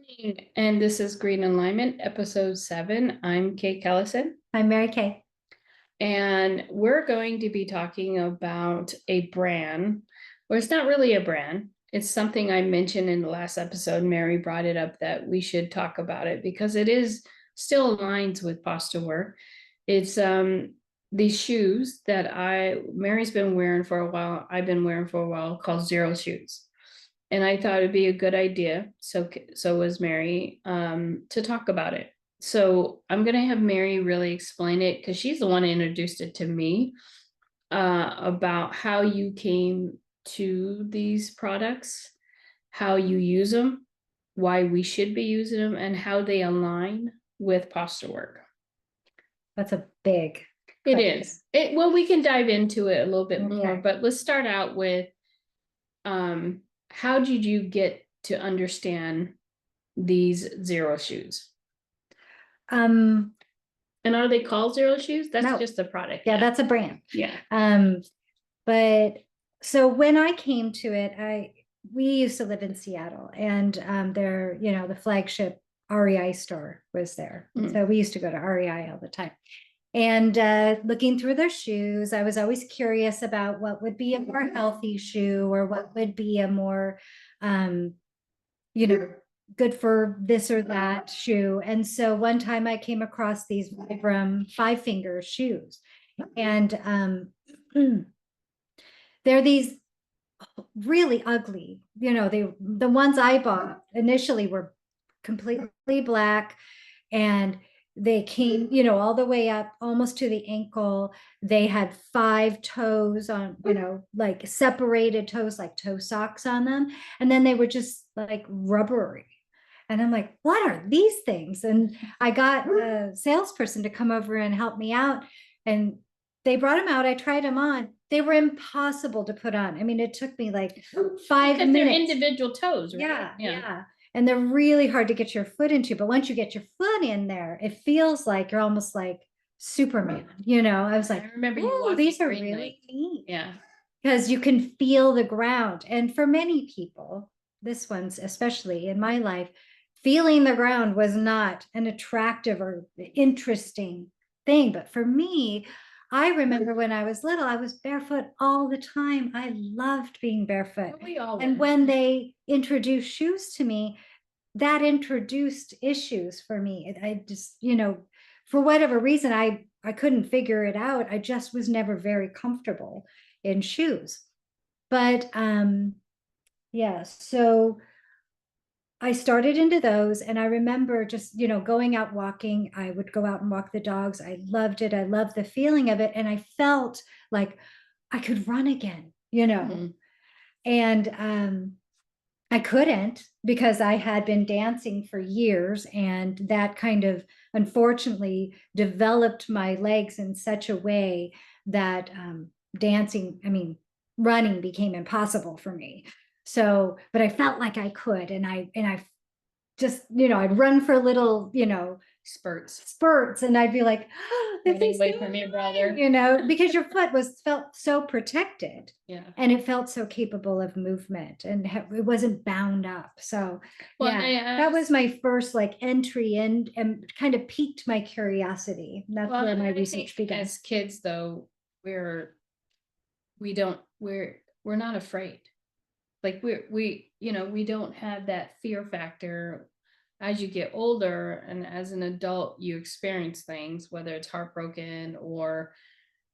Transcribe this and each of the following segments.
Morning, and this is Green Alignment, episode 7. I'm Kate Kellison, I'm Mary Kay. and we're going to be talking about a brand. Well, it's not really a brand. It's something I mentioned in the last episode. Mary brought it up that we should talk about it because it is still aligns with posture work. It's these shoes that Mary's been wearing for a while. I've been wearing for a while, called Xero Shoes. And I thought it'd be a good idea. So was Mary, to talk about it. So I'm gonna have Mary really explain it because she's the one who introduced it to me, about how you came to these products, how you use them, why we should be using them, and how they align with posture work. That's a big It question. is. Well, we can dive into it a little bit more, Okay. but let's start out with how did you get to understand these Xero shoes? Um, And are they called Xero Shoes? That's No. just a product. yeah, that's a brand. Yeah. But so when I came to it, we used to live in Seattle, and there, the flagship REI store was there. Mm. So we used to go to REI all the time. And looking through their shoes, I was always curious about what would be a more healthy shoe, or what would be a more good for this or that shoe. And so one time I came across these Vibram 5-finger shoes, and they're these really ugly. The ones I bought initially were completely black, and they came, all the way up almost to the ankle. They had 5 toes on, like separated toes, like toe socks on them. And then they were just like rubbery. And I'm like, what are these things? And I got a salesperson to come over and help me out. And they brought them out. I tried them on. They were impossible to put on. I mean, it took me like 5 Because they're minutes. individual toes, right? Yeah. And they're really hard to get your foot into. But once you get your foot in there, it feels like you're almost like Superman. I was like, I remember you oh, walking these are Green really Lake. neat. Yeah. Because you can feel the ground. And for many people, this one's especially in my life, feeling the ground was not an attractive or interesting thing. But for me, I remember when I was little, I was barefoot all the time. I loved being barefoot. We all And were. when they introduced shoes to me, that introduced issues for me. I just, for whatever reason, I couldn't figure it out. I just was never very comfortable in shoes. But yeah, so I started into those, and I remember just, going out walking. I would go out and walk the dogs. I loved it. I loved the feeling of it. And I felt like I could run again, Mhm. and I couldn't, because I had been dancing for years, and that kind of unfortunately developed my legs in such a way that running became impossible for me. So, but I felt like I could, and I just, I'd run for little, spurts, and I'd be like, oh, this Running is away so from your fun, brother. because your foot felt so protected, Yeah. and it felt so capable of movement, and it wasn't bound up. So Well, yeah, that was my first like entry in, and kind of piqued my curiosity. That's where my research began. As kids, though, we don't we're not afraid. Like we don't have that fear factor. As you get older and as an adult, you experience things, whether it's heartbroken or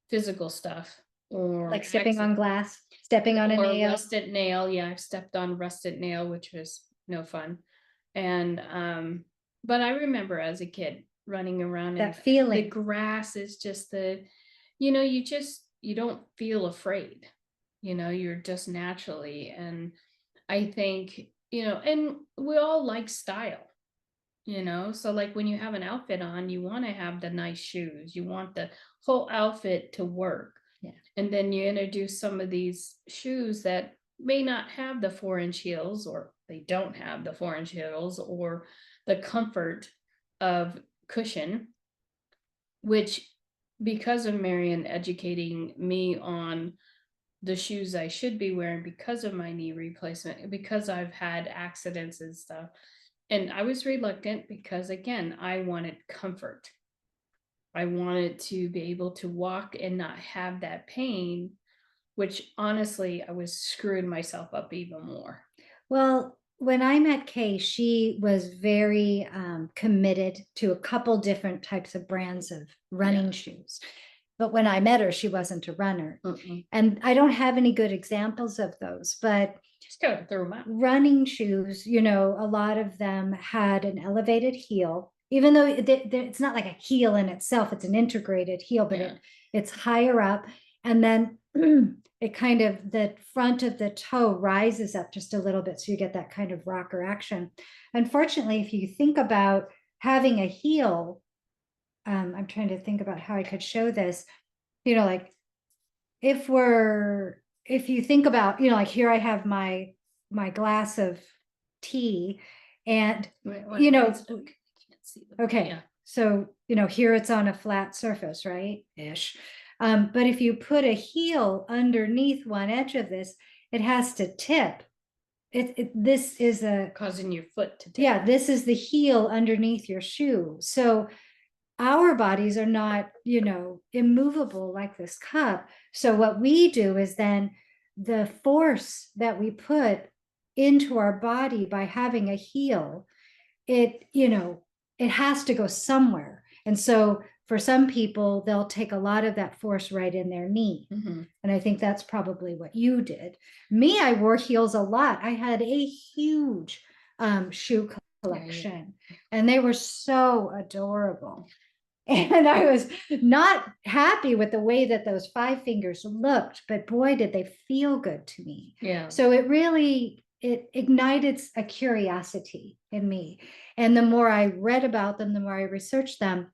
physical stuff, or Like stepping on glass, stepping on a or nail. rusted nail. Yeah, I've stepped on rusted nail, which was no fun. And but I remember as a kid running around, and That feeling. the grass is just you don't feel afraid. You're just naturally. And I think, and we all like style. So like when you have an outfit on, you want to have the nice shoes, you want the whole outfit to work. Yeah. And then you introduce some of these shoes that may not have the 4-inch heels, or they don't have the 4-inch heels, or the comfort of cushion, which, because of Marion educating me on the shoes I should be wearing because of my knee replacement, because I've had accidents and stuff, And I was reluctant because, again, I wanted comfort. I wanted to be able to walk and not have that pain, which honestly, I was screwing myself up even more. Well, when I met Kay, she was very committed to a couple different types of brands of running shoes. But when I met her, she wasn't a runner. Mm-mm. And I don't have any good examples of those, but Just go throw them out. running shoes, you know, a lot of them had an elevated heel, even though it's not like a heel in itself, it's an integrated heel, but Yeah. it's higher up. And then it kind of, the front of the toe rises up just a little bit. So you get that kind of rocker action. Unfortunately, if you think about having a heel, I'm trying to think about how I could show this, you know, like if you think about, you know, like here I have my glass of tea and, you know, okay, Yeah. so, you know, here it's on a flat surface, right? Ish. But if you put a heel underneath one edge of this, it has to tip. This is Causing your foot to tip. yeah, this is the heel underneath your shoe. So our bodies are not, you know, immovable like this cup. So what we do is then the force that we put into our body by having a heel, it, you know, it has to go somewhere. And so for some people, they'll take a lot of that force right in their knee. Mm-hmm. And I think that's probably what you did. Me, I wore heels a lot. I had a huge shoe collection, and they were so adorable. And I was not happy with the way that those five fingers looked, but boy, did they feel good to me. Yeah. So it ignited a curiosity in me. And the more I read about them, the more I researched them,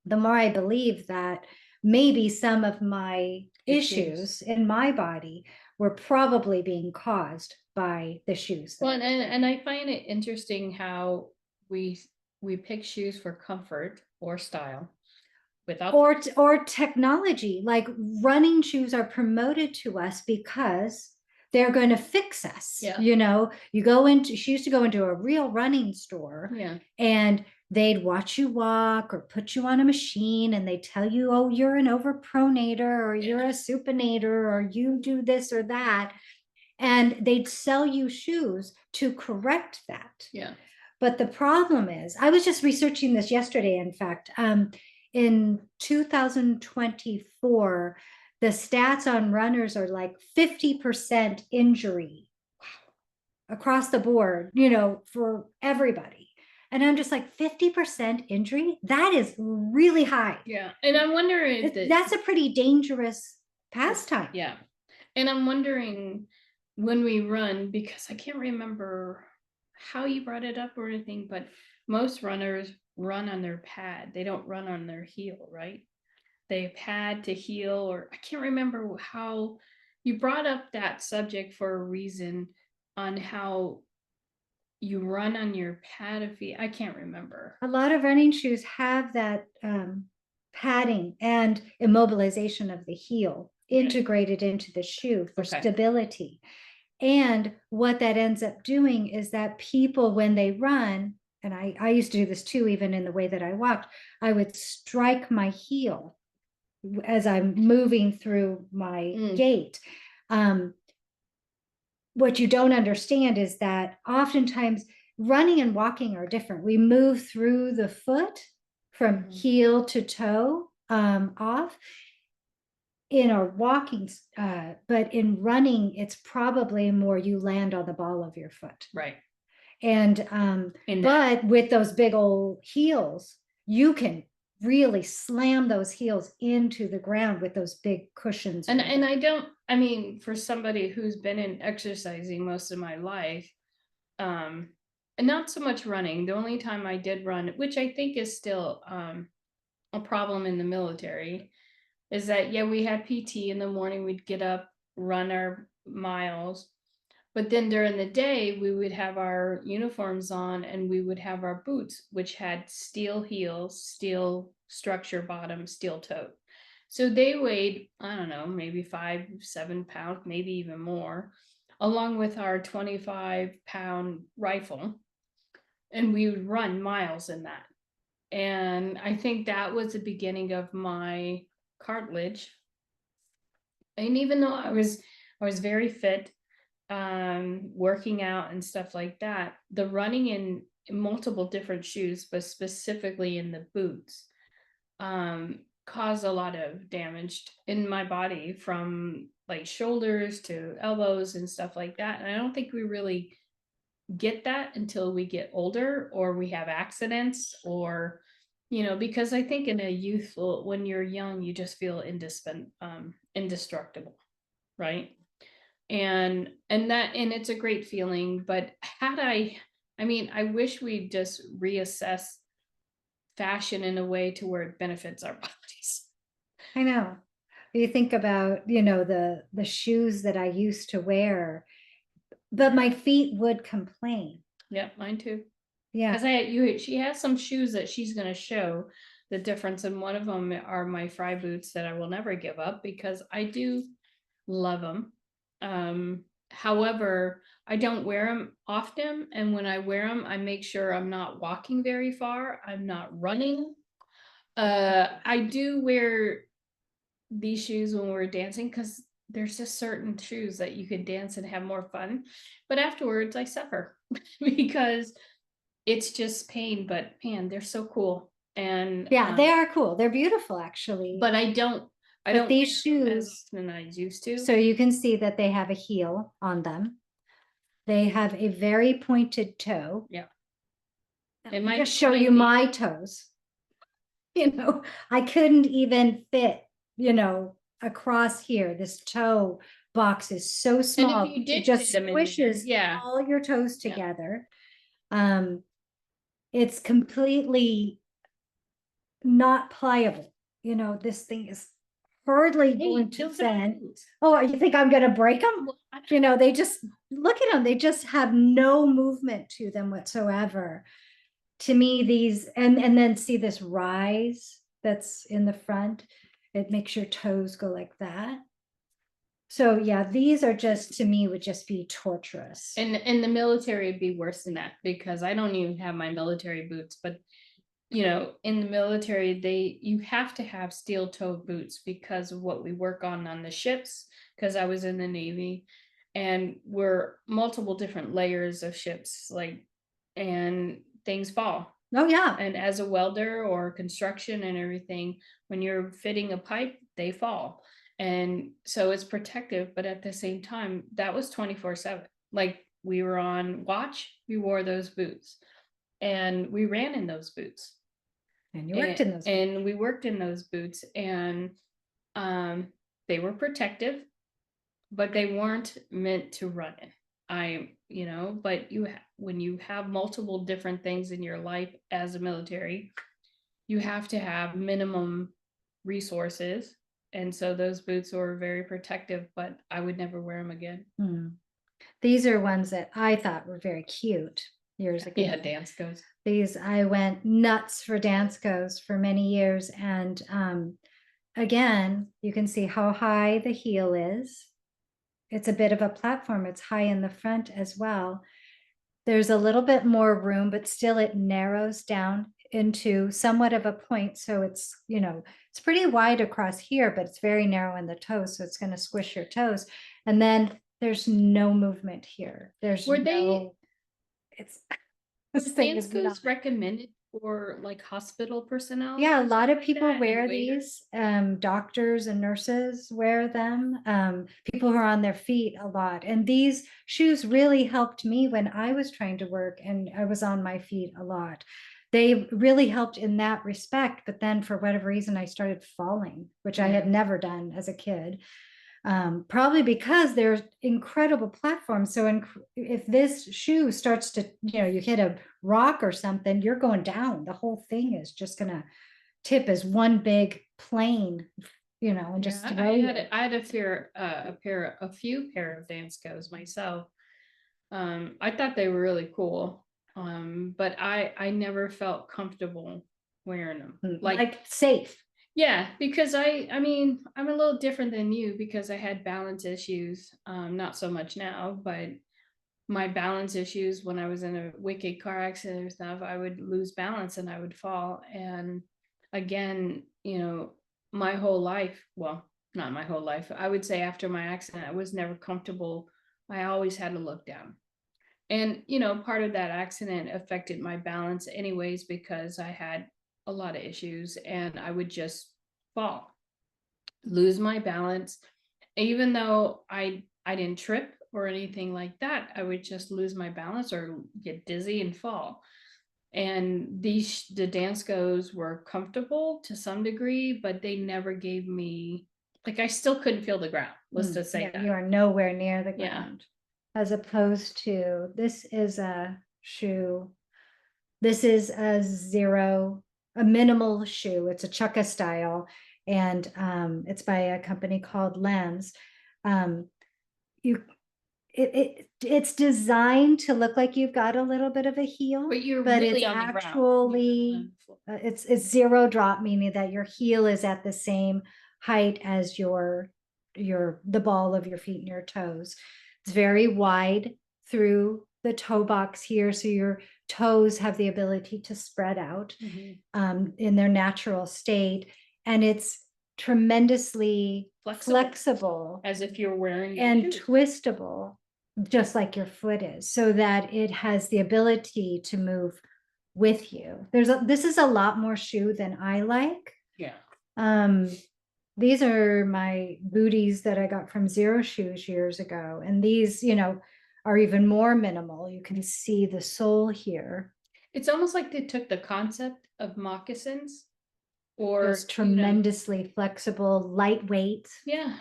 the more I believe that maybe some of my issues in my body were probably being caused by the shoes. Well, and I find it interesting how we pick shoes for comfort or style without or technology. Like running shoes are promoted to us because they're going to fix us. Yeah. You know, you go into, she used to go into a real running store, yeah. and they'd watch you walk or put you on a machine and they tell you, oh, you're an overpronator or you're a supinator or you do this or that. And they'd sell you shoes to correct that. Yeah. But the problem is, I was just researching this yesterday, in fact, in 2024, the stats on runners are like 50% injury across the board, you know, for everybody. And I'm just like 50% injury? That is really high. Yeah. And I'm wondering if that's a pretty dangerous pastime. Yeah. And I'm wondering when we run, because I can't remember how you brought it up or anything, but most runners run on their pad. They don't run on their heel, right? They pad to heel, or I can't remember how you brought up that subject for a reason on how you run on your pad of feet. I can't remember. A lot of running shoes have that padding and immobilization of the heel integrated into the shoe for stability. And what that ends up doing is that people, when they run, and I used to do this too, even in the way that I walked, I would strike my heel as I'm moving through my gait. What you don't understand is that oftentimes running and walking are different. We move through the foot from heel to toe off in our walking, but in running, it's probably more you land on the ball of your foot. Right. And but with those big old heels, you can really slam those heels into the ground with those big cushions. And I mean, for somebody who's been in exercising most of my life, and not so much running. The only time I did run, which I think is still a problem in the military, is that we had PT in the morning. We'd get up, run our miles, but then during the day we would have our uniforms on and we would have our boots, which had steel heels, steel structure bottom, steel toe. So they weighed, I don't know, maybe 5-7 pounds, maybe even more, along with our 25-pound rifle. and we would run miles in that. And I think that was the beginning of my cartilage. And even though I was very fit, working out and stuff like that, the running in multiple different shoes, but specifically in the boots, caused a lot of damage in my body, from like shoulders to elbows and stuff like that. And I don't think we really get that until we get older, or we have accidents, or because I think in a youthful, when you're young, you just feel indestructible, right? And it's a great feeling. But I wish we just reassess fashion in a way to where it benefits our bodies. I know. You think about, the shoes that I used to wear, but my feet would complain. Yeah, mine too. Yeah. Because she has some shoes that she's going to show the difference, and one of them are my Fry boots that I will never give up because I do love them. However, I don't wear them often, and when I wear them, I make sure I'm not walking very far. I'm not running. I do wear these shoes when we're dancing because there's just certain shoes that you can dance and have more fun, but afterwards I suffer because it's just pain. But man, they're so cool. And Yeah, they are cool. They're beautiful, actually. but I don't But these wear them as shoes, often as I used to. so you can see that they have a heel on them. They have a very pointed toe. Yeah. Let me just show you my toes. I couldn't even fit, across here. This toe box is so small. And if you did it just fit 'em in there, squishes yeah. all your toes together. It's completely not pliable. This thing is hardly going to bend. Oh, you think I'm going to break them? They just, look at them. They just have no movement to them whatsoever. To me, these, and then see this rise that's in the front. It makes your toes go like that. So yeah, these are just, to me, would just be torturous. And in the military, it'd be worse than that, because I don't even have my military boots. But in the military, you have to have steel toe boots because of what we work on the ships, because I was in the Navy, and we're multiple different layers of ships, and things fall. Oh yeah. And as a welder or construction and everything, when you're fitting a pipe, they fall. And so it's protective, but at the same time, that was 24/7. Like, we were on watch, we wore those boots, and we ran in those boots. And you worked in those boots. And we worked in those boots, and they were protective, but they weren't meant to run in. But when you have multiple different things in your life as a military, you have to have minimum resources. And so those boots were very protective, but I would never wear them again. These are ones that I thought were very cute years ago. Yeah, dance goes. These, I went nuts for dance goes for many years. And again, you can see how high the heel is. It's a bit of a platform. It's high in the front as well. There's a little bit more room, but still it narrows down into somewhat of a point. So it's, it's pretty wide across here, but it's very narrow in the toes. So it's going to squish your toes. And then there's no movement here. It's this thing Dance is goes recommended for like hospital personnel. Yeah, a lot of people wear these. Doctors and nurses wear them. People who are on their feet a lot. And these shoes really helped me when I was trying to work and I was on my feet a lot. They really helped in that respect. But then for whatever reason, I started falling, which I had never done as a kid. Probably because there's incredible platforms. So if this shoe starts to, you hit a rock or something, you're going down. The whole thing is just gonna tip as one big plane, and just throw you. I had a few pair of dance goes myself. I thought they were really cool. But I never felt comfortable wearing them. Like safe. Yeah, because I'm a little different than you because I had balance issues. Not so much now, but my balance issues when I was in a wicked car accident or stuff, I would lose balance and I would fall. And again, my whole life, well, not my whole life, I would say after my accident, I was never comfortable. I always had to look down. And, part of that accident affected my balance anyways, because I had a lot of issues and I would just fall, lose my balance. Even though I didn't trip or anything like that, I would just lose my balance or get dizzy and fall. And the dance goes were comfortable to some degree, but they never gave me, like, I still couldn't feel the ground. Let's just say Yeah, that. you are nowhere near the Yeah. ground. As opposed to, this is a shoe. This is a minimal shoe. It's a chukka style, and it's by a company called Lems. You it's designed to look like you've got a little bit of a heel, But you're but really it's on the ground. actually it's zero drop, meaning that your heel is at the same height as the ball of your feet and your toes. It's very wide through the toe box here, so your toes have the ability to spread out in their natural state, and it's tremendously flexible as if you're wearing and twistable, just like your foot is, so that it has the ability to move with you. This is a lot more shoe than I like. Yeah. These are my booties that I got from Xero Shoes years ago, and these, are even more minimal. You can see the sole here. It's almost like they took the concept of moccasins, or it's tremendously flexible, lightweight. Yeah.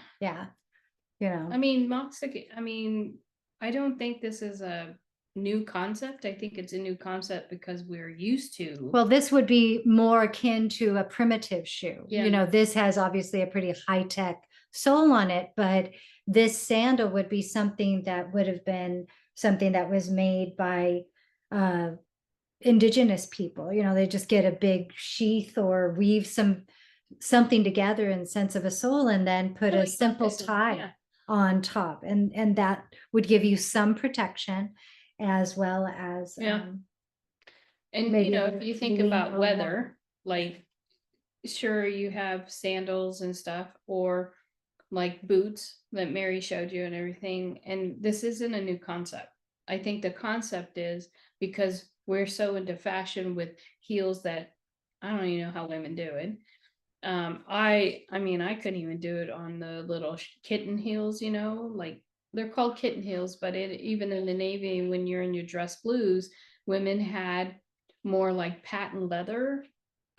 I mean, I don't think this is a new concept. I think it's a new concept because we're used to. Well, this would be more akin to a primitive shoe. This has obviously a pretty high-tech sole on it, but this sandal would be something that would have been something that was made by indigenous people. They just get a big sheath or weave something together in the sense of a sole, and then put a simple tie on top, and that would give you some protection, as well as and if you think about weather, like, sure, you have sandals and stuff, or like boots that Mary showed you and everything, and this isn't a new concept. I think the concept is because we're so into fashion with heels that I don't even know how women do it. I mean, I couldn't even do it on the little kitten heels, like they're called kitten heels, but even in the Navy, when you're in your dress blues, women had more like patent leather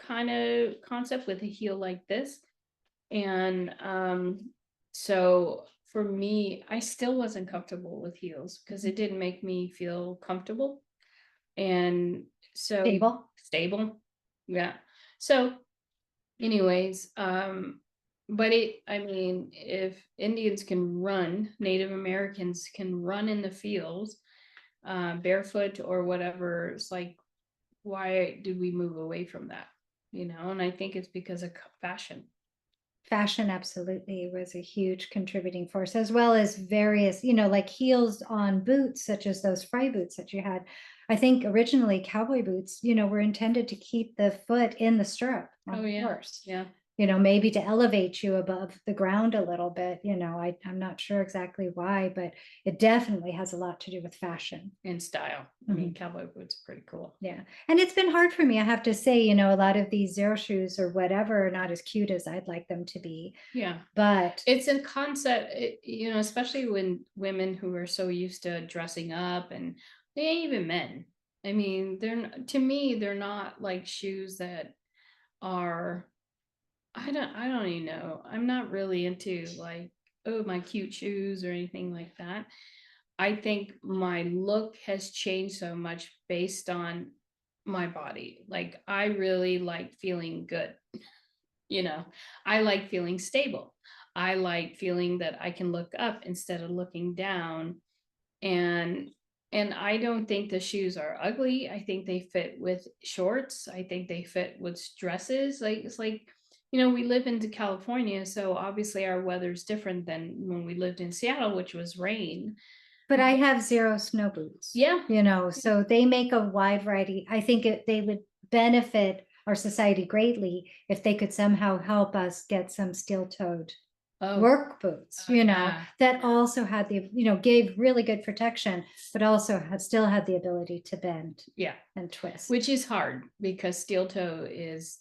kind of concept with a heel like this. And so for me, I still wasn't comfortable with heels because it didn't make me feel comfortable. And so stable. Yeah. So anyways, but if Indians can run, Native Americans can run in the fields, barefoot or whatever, it's like, why did we move away from that? And I think it's because of fashion. Fashion absolutely was a huge contributing force, as well as various, like heels on boots, such as those fry boots that you had. I think originally cowboy boots, were intended to keep the foot in the stirrup on the horse. Yeah. Maybe to elevate you above the ground a little bit. I'm not sure exactly why, but it definitely has a lot to do with fashion and style. I mean, cowboy boots are pretty cool. Yeah. And it's been hard for me, I have to say, a lot of these Xero shoes or whatever are not as cute as I'd like them to be. Yeah. But it's a concept, especially when women who are so used to dressing up, and even men. I mean, to me, they're not like shoes that are, I don't even know. I'm not really into like, oh, my cute shoes or anything like that. I think my look has changed so much based on my body. Like, I really like feeling good. I like feeling stable. I like feeling that I can look up instead of looking down. And I don't think the shoes are ugly. I think they fit with shorts. I think they fit with dresses. Like, it's like, we live into California, so obviously our weather's different than when we lived in Seattle, which was rain. But I have Xero snow boots. Yeah. You know, so they make a wide variety. I think they would benefit our society greatly if they could somehow help us get some steel-toed Oh, work boots, you know, yeah. that also had the, you know, gave really good protection, but also still had the ability to bend Yeah. and twist. Which is hard because steel toe is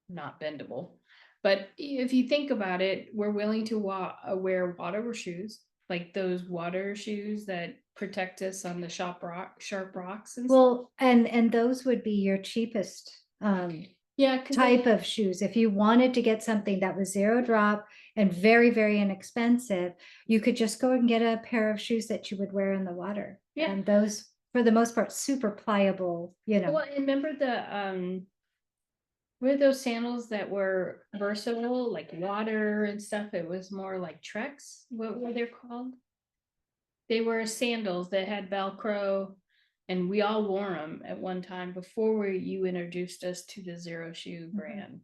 not bendable. But if you think about it, we're willing to wear water shoes, like those water shoes that protect us on the sharp rocks and stuff. Well, and those would be your cheapest Yeah, type of shoes. If you wanted to get something that was zero drop and very, very inexpensive, you could just go and get a pair of shoes that you would wear in the water. Yeah. And those, for the most part, super pliable, you know. Well, and remember were those sandals that were versatile, like water and stuff? It was more like Treks. What were they called? They were sandals that had Velcro, and we all wore them at one time before you introduced us to the Xero Shoe brand.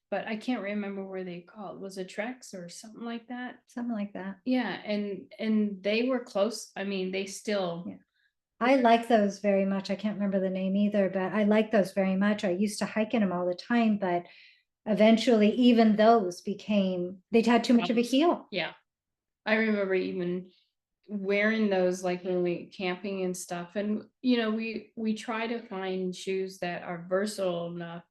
But I can't remember where they called. Was it Treks or something like that? Something like that. Yeah, and they were close. I mean, they still. Yeah. I like those very much. I can't remember the name either, but I like those very much. I used to hike in them all the time, but eventually even those they had too much of a heel. Yeah. I remember even wearing those like when we camping and stuff. And you know, we try to find shoes that are versatile enough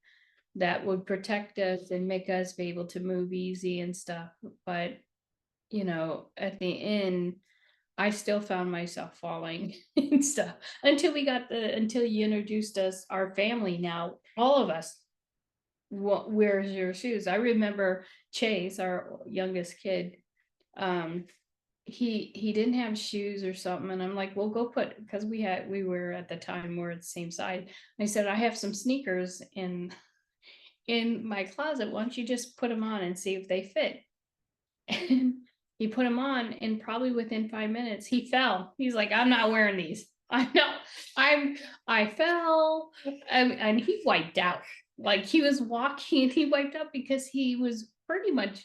that would protect us and make us be able to move easy and stuff. But you know, at the end, I still found myself falling and stuff until until you introduced us, our family now, all of us. What wears your shoes? I remember Chase, our youngest kid. Um, he didn't have shoes or something, and I'm like, well, go put, because we were at the time we're at the same side. I said, I have some sneakers in my closet. Why don't you just put them on and see if they fit? And he put them on, and probably within 5 minutes he fell. He's like, I'm not wearing these. I know. I fell, and he wiped out. Like he was walking and he wiped out because he was pretty much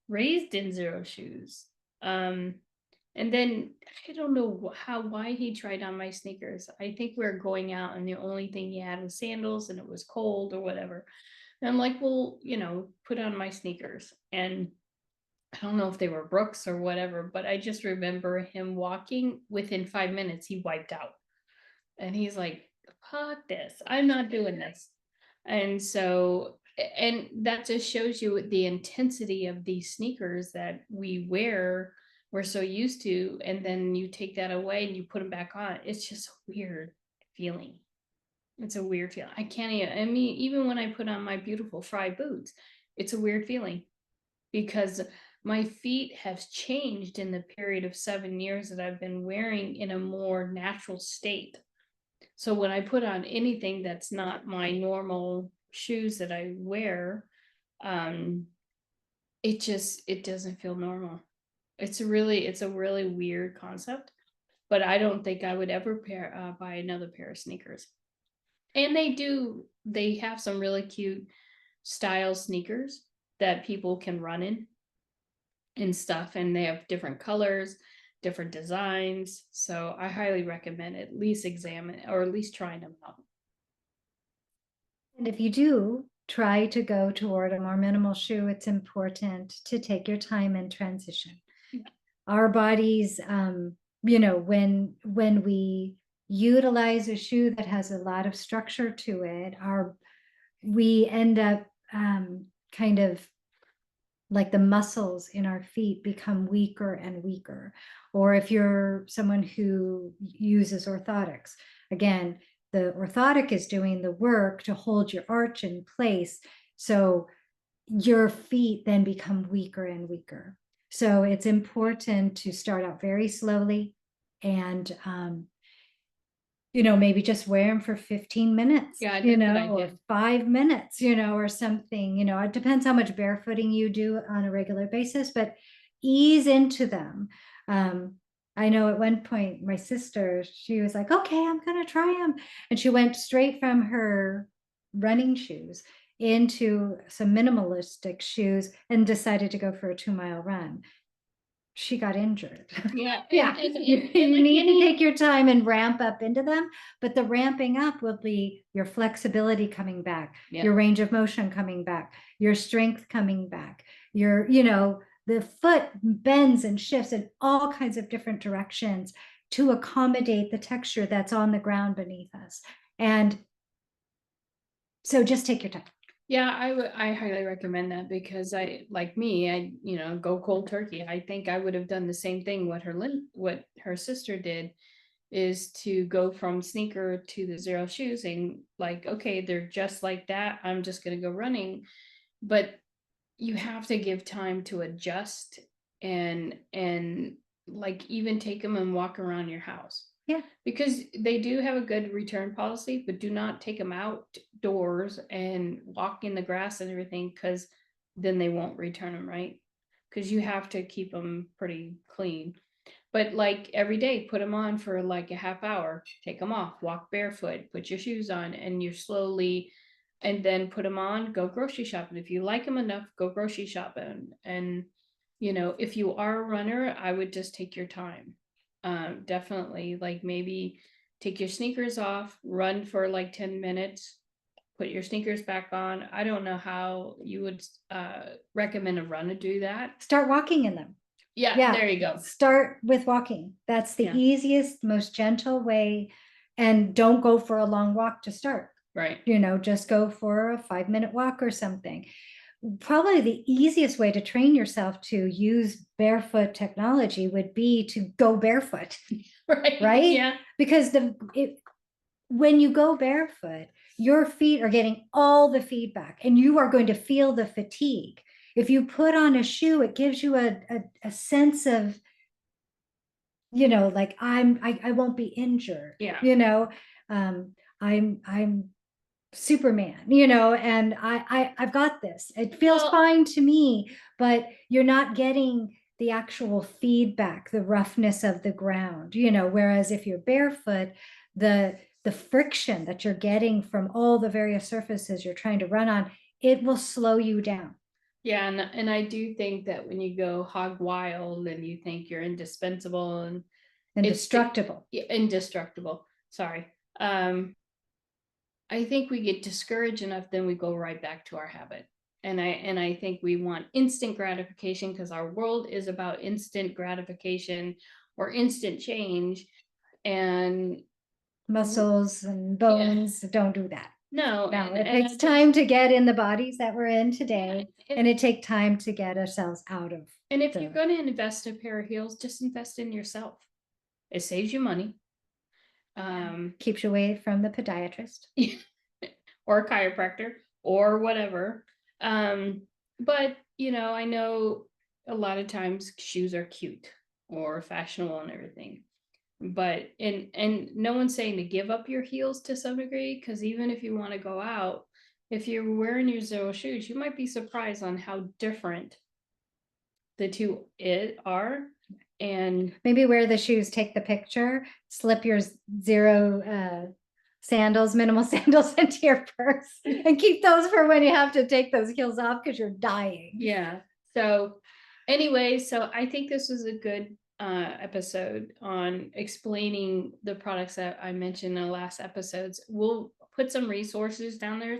raised in Xero shoes. And then I don't know why he tried on my sneakers. I think we were going out and the only thing he had was sandals and it was cold or whatever. And I'm like, well, you know, put on my sneakers. And I don't know if they were Brooks or whatever, but I just remember him walking. Within 5 minutes, he wiped out. And he's like, fuck this. I'm not doing this. And so, and that just shows you the intensity of these sneakers that we we're so used to. And then you take that away and you put them back on. It's just a weird feeling. It's a weird feeling. I can't even, I mean, even when I put on my beautiful Fry boots, it's a weird feeling because my feet have changed in the period of 7 years that I've been wearing in a more natural state. So when I put on anything that's not my normal shoes that I wear, it doesn't feel normal. It's a really weird concept, but I don't think I would ever buy another pair of sneakers. And they have some really cute style sneakers that people can run in and stuff, and they have different colors, different designs. So I highly recommend at least examine or at least trying them out. And if you do try to go toward a more minimal shoe, it's important to take your time in transition. Yeah. Our bodies, you know, when we utilize a shoe that has a lot of structure to it, we end up kind of like the muscles in our feet become weaker and weaker. Or if you're someone who uses orthotics, again, the orthotic is doing the work to hold your arch in place. So your feet then become weaker and weaker. So it's important to start out very slowly and, you know, maybe just wear them for 15 minutes, Yeah, you know, or 5 minutes, you know, or something, you know, it depends how much barefooting you do on a regular basis, but ease into them. I know at one point my sister, she was like, okay, I'm going to try them. And she went straight from her running shoes into some minimalistic shoes and decided to go for a 2-mile run. she got injured. Yeah. Yeah, you Like need to any, take your time and ramp up into them, but the ramping up will be your flexibility coming back, your yeah, range of motion coming back, your strength coming back, your, the foot bends and shifts in all kinds of different directions to accommodate the texture that's on the ground beneath us. And so just take your time. yeah, I highly recommend that, because like me, go cold turkey. I think I would have done the same thing. What her sister did is to go from sneaker to the Xero shoes, and like, okay, they're just like that. I'm just gonna go running. But you have to give time to adjust, and like even take them and walk around your house. Yeah. Because they do have a good return policy, but do not take them outdoors and walk in the grass and everything, because then they won't return them, right? Because you have to keep them pretty clean. But like every day, put them on for like a half hour, take them off, walk barefoot, put your shoes on, and you're slowly, and then put them on, go grocery shopping. If you like them enough, go grocery shopping. And, if you are a runner, I would just take your time. Definitely, like maybe take your sneakers off, run for like 10 minutes, put your sneakers back on. I don't know how you would recommend a run to do that. Start walking in them. Yeah, there you go. Start with walking. That's the easiest, most gentle way. And don't go for a long walk to start. Right. Just go for a 5-minute walk or something. Probably the easiest way to train yourself to use barefoot technology would be to go barefoot. Right? Yeah. Because when you go barefoot, your feet are getting all the feedback and you are going to feel the fatigue. If you put on a shoe, it gives you a sense of, like I won't be injured. Yeah. I'm Superman, and I've got this. It feels fine to me, but you're not getting the actual feedback, the roughness of the ground, whereas if you're barefoot, the friction that you're getting from all the various surfaces you're trying to run on, it will slow you down. Yeah, and I do think that when you go hog wild and you think you're indispensable and indestructible. Indestructible. Sorry. I think we get discouraged enough, then we go right back to our habit. And I think we want instant gratification, because our world is about instant gratification or instant change. And muscles and bones don't do that. No, it takes time to get in the bodies that we're in today, and it takes time to get ourselves out of. And if you're going to invest in a pair of heels, just invest in yourself. It saves you money. Keeps you away from the podiatrist or a chiropractor or whatever. But I know a lot of times shoes are cute or fashionable and everything. But and no one's saying to give up your heels to some degree, because even if you want to go out, if you're wearing your Xero shoes, you might be surprised on how different the two are. And maybe wear the shoes, take the picture, slip your Xero minimal sandals into your purse and keep those for when you have to take those heels off because you're dying. Yeah. So anyway, so I think this was a good episode on explaining the products that I mentioned in the last episodes. We'll put some resources down there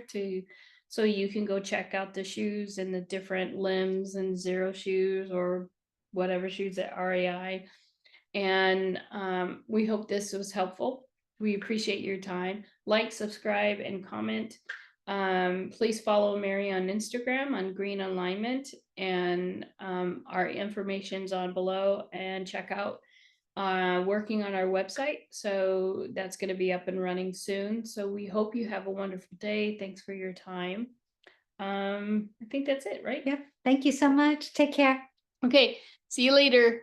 so you can go check out the shoes and the different Lems and Xero shoes or whatever shoes at REI. And we hope this was helpful. We appreciate your time. Like, subscribe, and comment. Please follow Mary on Instagram on Green Alignment, and our information's on below, and check out working on our website. So that's going to be up and running soon. So we hope you have a wonderful day. Thanks for your time. I think that's it, right? Yep. Thank you so much. Take care. Okay. See you later.